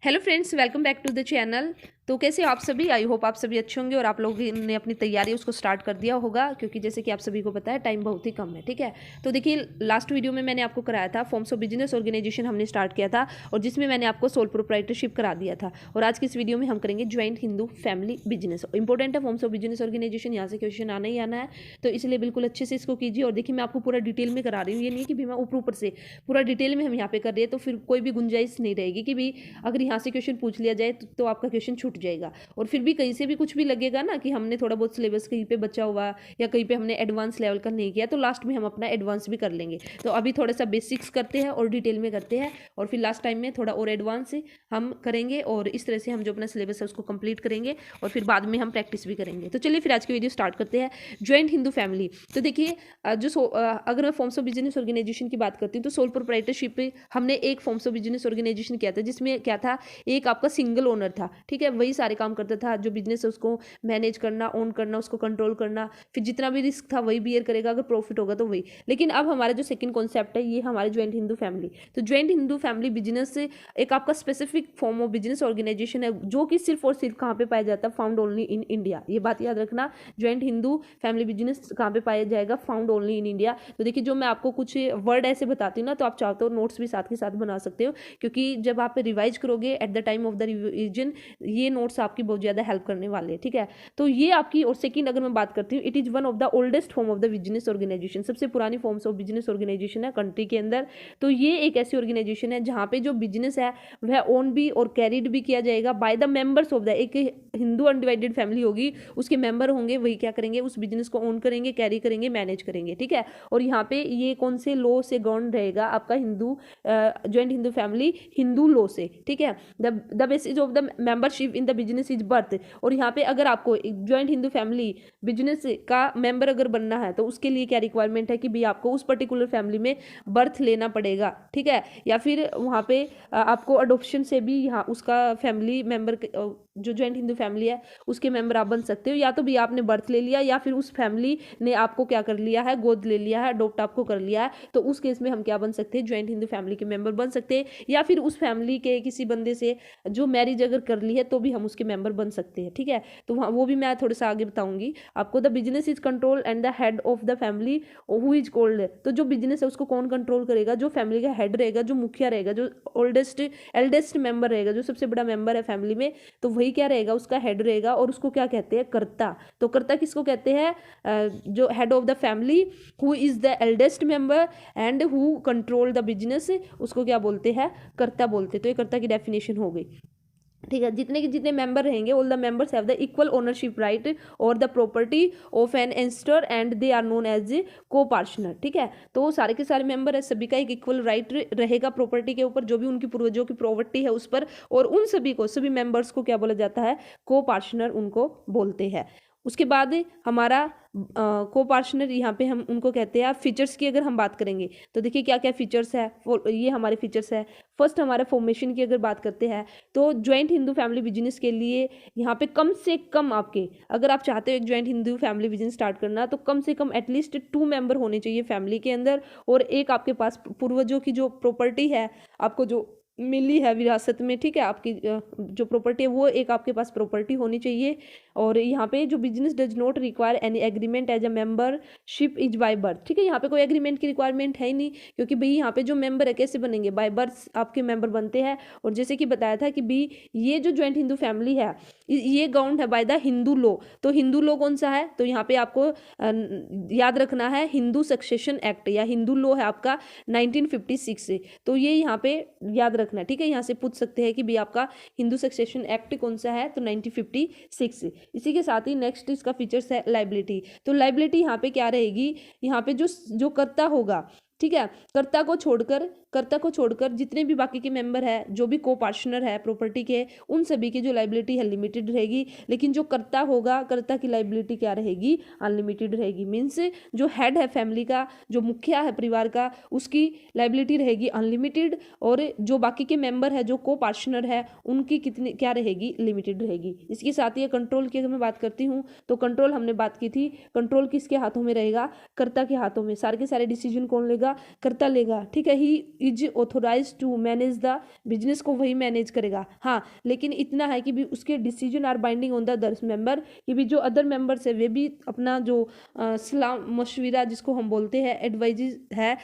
Hello friends, welcome back to the channel. तो कैसे आप सभी? आई होप आप सभी अच्छे होंगे और आप लोगों ने अपनी तैयारी उसको स्टार्ट कर दिया होगा, क्योंकि जैसे कि आप सभी को पता है टाइम बहुत ही कम है। ठीक है, तो देखिए लास्ट वीडियो में मैंने आपको कराया था फॉर्म्स ऑफ बिजनेस ऑर्गेनाइजेशन हमने स्टार्ट किया था, और जिसमें मैंने आपको सोल प्रोप्राइटरशिप करा दिया था। और आज की इस वीडियो में हम करेंगे joint Hindu family business. Important है फॉर्म्स ऑफ बिजनेस ऑर्गेनाइजेशन, यहाँ से क्वेश्चन आना ही आना है, तो इसलिए बिल्कुल अच्छे से इसको कीजिए। और देखिए मैं आपको पूरा डिटेल में करा रही हूँ, ये नहीं कि भी मैं ऊपर ऊपर से, पूरा डिटेल में हम यहाँ पे कर रहे हैं, तो फिर कोई भी गुंजाइश नहीं रहेगी कि भी अगर यहाँ से क्वेश्चन पूछ लिया जाए तो आपका क्वेश्चन छूट जाएगा। और फिर भी कहीं से भी कुछ भी लगेगा ना कि हमने थोड़ा बहुत सिलेबस कहीं पे बचा हुआ या कहीं पे हमने एडवांस लेवल का नहीं किया, तो लास्ट में हम अपना एडवांस भी कर लेंगे। तो अभी थोड़ा सा बेसिक्स करते हैं और डिटेल में करते हैं, और फिर लास्ट टाइम में थोड़ा और एडवांस हम करेंगे, और इस तरह से हम जो अपना सिलेबस है उसको कंप्लीट करेंगे, और फिर बाद में हम प्रैक्टिस भी करेंगे। तो चलिए फिर आज की वीडियो स्टार्ट करते हैं। ज्वाइंट हिंदू फैमिली, तो देखिए अगर मैं फॉर्म्स ऑफ बिजनेस ऑर्गेनाइजेशन की बात करती हूँ, तो सोल प्रोप्राइटरशिप हमने एक फॉर्म्स ऑफ बिजनेस ऑर्गेनाइजेशन किया था, जिसमें क्या था, एक आपका सिंगल ओनर था। ठीक है, वही सारे काम करता था, जो बिजनेस है उसको मैनेज करना, ओन करना, उसको कंट्रोल करना, फिर जितना भी रिस्क था वही बियर करेगा, अगर प्रॉफिट होगा तो वही। लेकिन अब हमारा जो सेकंड कॉन्सेप्ट है, ये हमारे ज्वाइंट हिंदू फैमिली। तो ज्वाइंट हिंदू फैमिली बिजनेस एक आपका specific form of business organization है, जो कि सिर्फ और सिर्फ कहाँ पे पाया जाता है, फाउंड ओनली इन इंडिया। ये बात याद रखना, ज्वाइंट हिंदू फैमिली बिजनेस कहाँ पे पाया जाएगा, फाउंड ओनली इन इंडिया। तो देखिए जो मैं आपको कुछ वर्ड ऐसे बताती हूँ ना, तो आप चाहते हो नोट्स भी साथ के साथ बना सकते हो, क्योंकि जब आप रिवाइज करोगे at the time of the revision, ये नोट्स आपकी बहुत ज़्यादा हेल्प करने वाले हैं। ठीक है, तो ये आपकी। और सेकंड अगर मैं बात करती हूँ, it is one of the oldest form of the business organization, सबसे पुरानी फॉर्म्स ऑफ बिजनेस ऑर्गेनाइजेशन है कंट्री के अंदर। तो ये एक ऐसी ऑर्गेनाइजेशन है जहाँ पे जो बिजनेस है वह ओन भी और कैरिड भी किया जाएगा by the members of the, एक हिंदू अनडिवाइडेड फैमिली होगी, उसके मेंबर होंगे, वही क्या करेंगे, उस बिजनेस को ओन करेंगे, कैरी करेंगे, मैनेज करेंगे। ठीक है, और यहाँ पे ये कौन से लॉ से गवर्न रहेगा आपका Hindu joint Hindu family, Hindu law से। ठीक है, the basis of the membership in the business is birth. और यहाँ पे अगर आपको ज्वाइंट हिंदू फैमिली बिजनेस का मेंबर अगर बनना है, तो उसके लिए क्या रिक्वायरमेंट है कि भी आपको उस पर्टिकुलर फैमिली में बर्थ लेना पड़ेगा। ठीक है, या फिर वहाँ पे आपको अडोप्शन से भी यहाँ उसका फैमिली मेंबर, जो ज्वाइंट हिंदू फैमिली है उसके मेंबर आप बन सकते हो, या तो भी आपने बर्थ ले लिया, या फिर उस फैमिली ने आपको क्या कर लिया है, गोद ले लिया है, अडोप्ट आपको कर लिया है, तो उस केस में हम क्या बन सकते हैं, ज्वाइंट हिंदू फैमिली के मेंबर बन सकते हैं। या फिर उस फैमिली के किसी बंदे से जो मैरिज अगर कर ली है, तो भी हम उसके मेंबर बन सकते हैं। ठीक है, तो वो भी मैं थोड़ा सा आगे बताऊंगी आपको। The business is control and the head of the family who is called. तो जो बिजनेस है उसको कौन कंट्रोल करेगा, जो फैमिली का हेड रहेगा, जो मुखिया रहेगा, जो ओल्डेस्ट एल्डेस्ट मेंबर रहेगा, जो सबसे बड़ा मेंबर है फैमिली में, तो वही क्या रहेगा, उसका हेड रहेगा। और उसको क्या कहते हैं, कर्ता। तो कर्ता किसको कहते हैं, जो head of the family who is the eldest member and who control the business, उसको क्या बोलते हैं, कर्ता बोलते। तो ये कर्ता की डेफिनेशन हो गई। ठीक है, जितने मेंबर रहेंगे, all the members have the equal ownership right और the property of an ancestor and they are known as co partner. ठीक है, तो सारे के सारे मेंबर है, सभी का एक इक्वल राइट रहेगा प्रॉपर्टी के ऊपर, जो भी उनकी पूर्वजों की प्रॉपर्टी है उस पर, और उन सभी को, सभी मेंबर्स को क्या बोला जाता है, को पार्टनर उनको बोलते हैं। उसके बाद हमारा को पार्टनर, यहाँ पे हम उनको कहते हैं। फीचर्स की अगर हम बात करेंगे, तो देखिए क्या क्या फीचर्स है, ये हमारे फीचर्स है। फर्स्ट हमारा फॉर्मेशन की अगर बात करते हैं, तो ज्वाइंट हिंदू फैमिली बिजनेस के लिए यहाँ पे कम से कम आपके, अगर आप चाहते हो एक joint Hindu family business start करना, तो कम से कम एटलीस्ट 2 मेंबर होने चाहिए फैमिली के अंदर, और एक आपके पास पूर्वजों की जो प्रॉपर्टी है, आपको जो मिली है विरासत में, ठीक है, आपकी जो प्रॉपर्टी है वो एक आपके पास प्रॉपर्टी होनी चाहिए। और यहाँ पे जो business does not require any agreement as a membership is by birth. ठीक है, यहाँ पे कोई एग्रीमेंट की रिक्वायरमेंट है ही नहीं, क्योंकि भाई यहाँ पे जो मेंबर है कैसे बनेंगे, बाय बर्थ आपके मेंबर बनते हैं। और जैसे कि बताया था कि भी ये जो ज्वाइंट हिंदू फैमिली है, ये गाउंड है बाय द हिंदू लॉ। तो हिंदू लॉ कौन सा है, तो यहाँ पे आपको याद रखना है हिंदू सक्सेशन एक्ट, या हिंदू लॉ है आपका 1956 से। तो ये यहाँ पे याद रखना है। ठीक है, यहाँ से पूछ सकते हैं कि भी आपका हिंदू सक्सेशन एक्ट कौन सा है, तो 1956। इसी के साथ ही नेक्स्ट इसका फीचर्स है लाइबिलिटी। तो लाइबिलिटी यहाँ पे क्या रहेगी, यहाँ पे जो जो कर्ता होगा, ठीक है, कर्ता को छोड़कर जितने भी बाकी के मेंबर है, जो भी को पार्टनर है प्रॉपर्टी के, उन सभी की जो लाइबिलिटी है लिमिटेड रहेगी। लेकिन जो कर्ता होगा, कर्ता की लाइबिलिटी क्या रहेगी, अनलिमिटेड रहेगी। मीन्स जो हेड है फैमिली का, जो मुखिया है परिवार का, उसकी लाइबिलिटी रहेगी अनलिमिटेड, और जो बाकी के मेंबर है, जो को पार्टनर है, उनकी कितनी क्या रहेगी, लिमिटेड रहेगी। इसके साथ ही कंट्रोल की अगर मैं बात करती हूँ, तो कंट्रोल हमने बात की थी, कंट्रोल किसके हाथों में रहेगा, कर्ता के हाथों में। सारे के सारे डिसीजन कौन लेगा, लेगा, कर्ता लेगा, ठीक है। He is authorise to manage the business, को वही मैनेज करेगा। हाँ, लेकिन इतना है कि भी उसके decision are binding on the other member, कि भी जो अदर मेंबर्स है वे भी अपना जो सलाह मशविरा जिसको हम बोलते हैं एडवाइज है,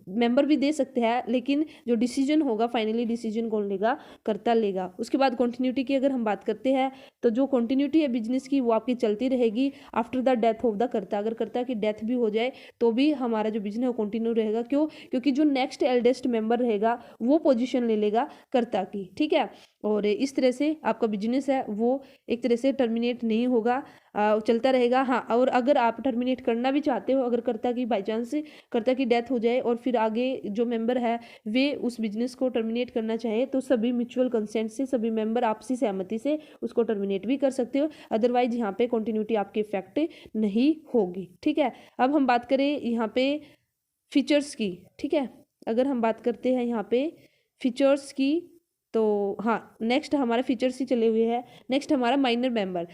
मेंबर भी दे सकते हैं, लेकिन जो डिसीजन होगा फाइनली डिसीजन कौन लेगा, कर्ता लेगा। उसके बाद कंटिन्यूटी की अगर हम बात करते हैं तो जो कंटिन्यूटी है बिजनेस की वो आपकी चलती रहेगी after the death of the कर्ता। अगर कर्ता की डेथ भी हो जाए तो भी हमारा जो बिजनेस है वो कंटिन्यू रहेगा। क्यों? क्योंकि जो नेक्स्ट एल्डेस्ट मेंबर रहेगा वो पोजीशन ले लेगा कर्ता की, ठीक है। और इस तरह से आपका बिजनेस है वो एक तरह से टर्मिनेट नहीं होगा, चलता रहेगा। हाँ, और अगर आप टर्मिनेट करना भी चाहते हो, अगर कर्ता की बाई चांस कर्ता की डेथ हो जाए और फिर आगे जो मेंबर है वे उस बिजनेस को टर्मिनेट करना चाहे तो सभी म्यूचुअल कंसेंट से सभी मेंबर आपसी सहमति से उसको टर्मिनेट भी कर सकते हो। अदरवाइज यहाँ पे कंटिन्यूटी आपके इफेक्ट नहीं होगी, ठीक है। अब हम बात करें यहाँ पे फीचर्स की, ठीक है। अगर हम बात करते हैं यहाँ पे फीचर्स की तो हाँ, नेक्स्ट हमारा फीचर्स ही चले हुए हैं। नेक्स्ट हमारा माइनर मेंबर।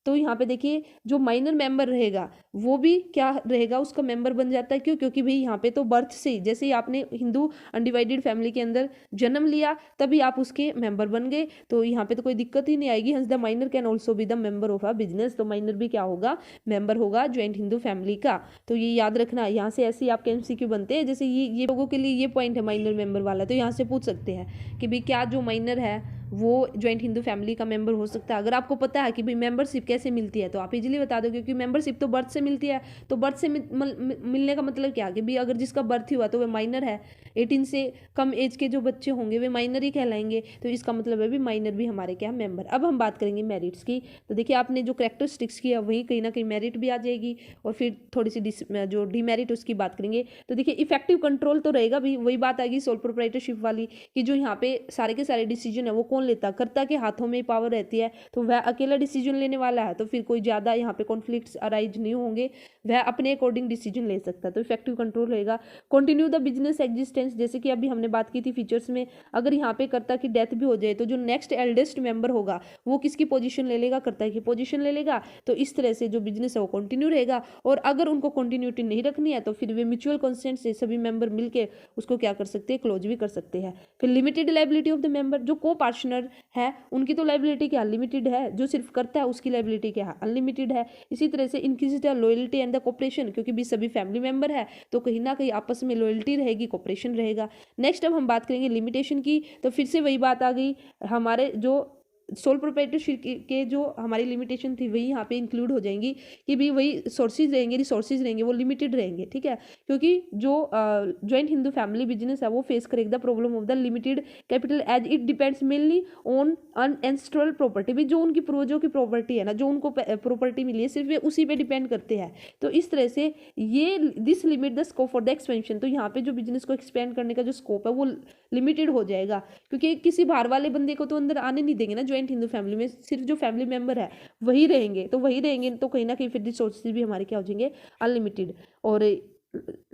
तो यहाँ पे देखिए जो माइनर मेंबर रहेगा वो भी क्या रहेगा, उसका मेंबर बन जाता है। क्यों? क्योंकि भाई यहाँ पे तो बर्थ से ही, जैसे ही आपने हिंदू अनडिवाइडेड फैमिली के अंदर जन्म लिया तभी आप उसके मेंबर बन गए, तो यहाँ पे तो कोई दिक्कत ही नहीं आएगी। हंस the minor can also be the member of a business. तो माइनर भी क्या होगा, मेंबर होगा ज्वाइंट हिंदू फैमिली का। तो ये याद रखना, यहाँ से ऐसे आपके MCQ बनते हैं। जैसे ये लोगों के लिए ये पॉइंट है माइनर मेंबर वाला, तो यहाँ से पूछ सकते हैं कि भाई क्या जो माइनर है वो ज्वाइंट हिंदू फैमिली का मेंबर हो सकता है। अगर आपको पता है कि भाई मेंबरशिप कैसे मिलती है तो आप इजीली बता दो, क्योंकि मेंबरशिप तो बर्थ से मिलती है। तो बर्थ से मिलने का मतलब क्या कि भाई अगर जिसका बर्थ ही हुआ तो वह माइनर है, 18 से कम एज के जो बच्चे होंगे वे माइनर ही कहलाएंगे। तो इसका मतलब है भी माइनर भी हमारे क्या मेंबर। अब हम बात करेंगे मेरिट्स की। तो देखिए आपने जो कैरेक्टरिस्टिक्स की है वही कहीं ना कहीं मेरिट भी आ जाएगी, और फिर थोड़ी सी जो डीमेरिट उसकी बात करेंगे। तो देखिए इफेक्टिव कंट्रोल तो रहेगा भी, वही बात आएगी सोल प्रोप्राइटरशिप वाली, कि जो यहाँ पे सारे के सारे डिसीजन है वो कौन लेता, कर्ता के हाथों में पावर रहती है। तो वह अकेला डिसीजन लेने वाला है, तो फिर कोई ज्यादा यहाँ पे कॉन्फ्लिक्ट्स अराइज नहीं होंगे, वह अपने अकॉर्डिंग डिसीजन ले सकता है। तो इफेक्टिव कंट्रोल रहेगा। कंटिन्यू द बिजनेस एग्जिस्टेंस, जैसे कि अभी हमने बात की थी फीचर्स में, अगर यहाँ पे कर्ता की डेथ भी हो जाए तो जो नेक्स्ट एल्डेस्ट मेंबर होगा वो किसकी पोजीशन ले लेगा, कर्ता की पोजीशन ले लेगा। तो इस तरह से जो बिजनेस है वो कंटिन्यू रहेगा। और अगर उनको कंटिन्यूटी नहीं रखनी है तो फिर वे म्यूचुअल कंसेंट से सभी मेंबर मिलकर उसको क्या कर सकते हैं, क्लोज भी कर सकते हैं। फिर limited liability of the member, जो को पार्टनर है उनकी तो लायबिलिटी क्या लिमिटेड है, जो सिर्फ करता है उसकी लायबिलिटी क्या है, अनलिमिटेड है। इसी तरह से इंक्विजिटर लॉयल्टी एंड द कोऑपरेशन, क्योंकि भी सभी फैमिली मेंबर है तो कहीं ना कहीं आपस में लॉयल्टी रहेगी, कोऑपरेशन रहेगा। नेक्स्ट अब हम बात करेंगे लिमिटेशन की। तो फिर से वही बात आ गई, हमारे जो सोल प्रोप्राइटरशिप के जो हमारी लिमिटेशन थी वही यहाँ पे इंक्लूड हो जाएंगी, कि भी वही सोर्सेज रहेंगे, रिसोर्सेज रहेंगे वो लिमिटेड रहेंगे, ठीक है। क्योंकि जो ज्वाइंट हिंदू फैमिली बिजनेस है वो फेस करेगा the problem of the limited capital as it depends mainly on an ancestral property. भी जो उनकी पूर्वजों की प्रॉपर्टी है ना, जो उनको प्रॉपर्टी मिली है सिर्फ वे उसी पे डिपेंड करते हैं। तो इस तरह से ये this limit the scope for the expansion. तो यहाँ पे जो बिजनेस को एक्सपेंड करने का जो स्कोप है वो लिमिटेड हो जाएगा, क्योंकि किसी बाहर वाले बंदे को तो अंदर आने नहीं देंगे ना। ज्वाइंट हिंदू फैमिली में सिर्फ जो फैमिली मेंबर है वही रहेंगे, तो वही रहेंगे तो कहीं ना कहीं फिर रिसोर्सेज भी हमारे क्या हो जाएंगे, अनलिमिटेड, और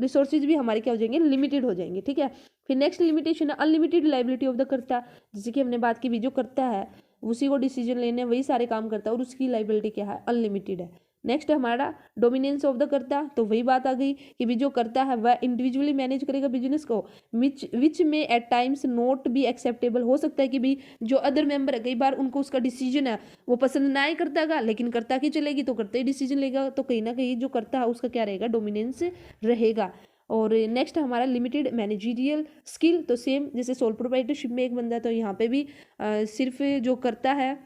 रिसोर्सेज भी हमारे क्या हो जाएंगे, लिमिटेड हो जाएंगे, ठीक है। फिर नेक्स्ट लिमिटेशन है अनलिमिटेड लायबिलिटी ऑफ द कर्ता। जैसे कि हमने बात की भी जो करता है उसी को डिसीजन लेने वही सारे काम करता है और उसकी लायबिलिटी क्या है, अनलिमिटेड है। नेक्स्ट हमारा डोमिनेंस ऑफ द कर्ता। तो वही बात आ गई कि भी जो करता है वह इंडिविजुअली मैनेज करेगा बिजनेस को, विच में at times not be acceptable. हो सकता है कि भी जो अदर मेंबर है कई बार उनको उसका डिसीजन है वो पसंद ना ही करता का, लेकिन करता की चलेगी तो करता ही डिसीजन लेगा। तो कहीं ना कहीं जो करता है उसका क्या रहेगा, डोमिनेंस रहेगा। और नेक्स्ट हमारा लिमिटेड मैनेजरियल स्किल। तो सेम जैसे सोल प्रोप्राइटरशिप में एक बंदा है तो यहाँ पे भी सिर्फ जो करता है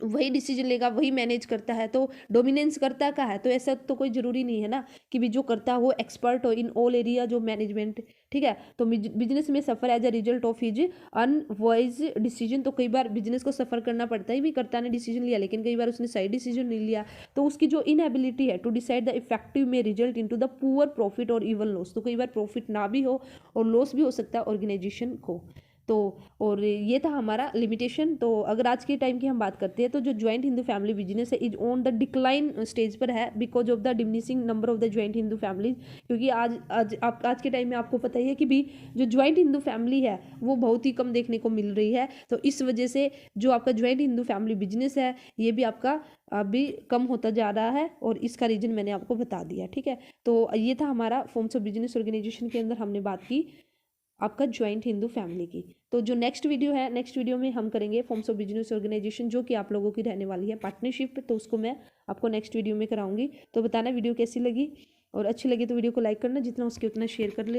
वही डिसीजन लेगा, वही मैनेज करता है। तो डोमिनेंस करता का है, तो ऐसा तो कोई जरूरी नहीं है ना कि भी जो करता है वो एक्सपर्ट हो इन ऑल एरिया जो मैनेजमेंट, ठीक है। तो बिजनेस में suffer as a result of his unwise decision. तो कई बार बिजनेस को सफर करना पड़ता है, भी करता ने डिसीजन लिया लेकिन कई बार उसने सही डिसीजन नहीं लिया, तो उसकी जो इनएबिलिटी है टू डिसाइड द इफेक्टिव में result into the poor profit और इवन लॉस। तो कई बार प्रॉफिट ना भी हो और लॉस भी हो सकता है ऑर्गेनाइजेशन को। तो और ये था हमारा लिमिटेशन। तो अगर आज के टाइम की हम बात करते हैं तो जो ज्वाइंट हिंदू फैमिली बिजनेस है is on the decline stage पर है because of the diminishing number of the joint Hindu families. क्योंकि आज के टाइम में आपको पता ही है कि भी जो ज्वाइंट हिंदू फैमिली है वो बहुत ही कम देखने को मिल रही है। तो इस वजह से जो आपका ज्वाइंट हिंदू फैमिली बिजनेस है ये भी आपका अभी कम होता जा रहा है और इसका रीजन मैंने आपको बता दिया। ठीक है, तो ये था हमारा फॉर्म्स ऑफ बिजनेस ऑर्गेनाइजेशन के अंदर हमने बात की आपका ज्वाइंट हिंदू फैमिली की। तो जो नेक्स्ट वीडियो है, नेक्स्ट वीडियो में हम करेंगे फॉर्म्स ऑफ बिजनेस ऑर्गेनाइजेशन जो कि आप लोगों की रहने वाली है पार्टनरशिप। तो उसको मैं आपको नेक्स्ट वीडियो में कराऊंगी। तो बताना वीडियो कैसी लगी, और अच्छी लगी तो वीडियो को लाइक करना, जितना उसके उतना शेयर कर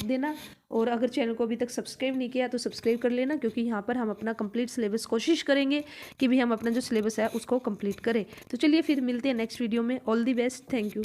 देना। और अगर चैनल को अभी तक सब्सक्राइब नहीं किया तो सब्सक्राइब कर लेना, क्योंकि यहाँ पर हम अपना कंप्लीट सिलेबस कोशिश करेंगे कि भी हम अपना जो सिलेबस है उसको कंप्लीट करें। तो चलिए फिर मिलते हैं नेक्स्ट वीडियो में। All the best, thank you.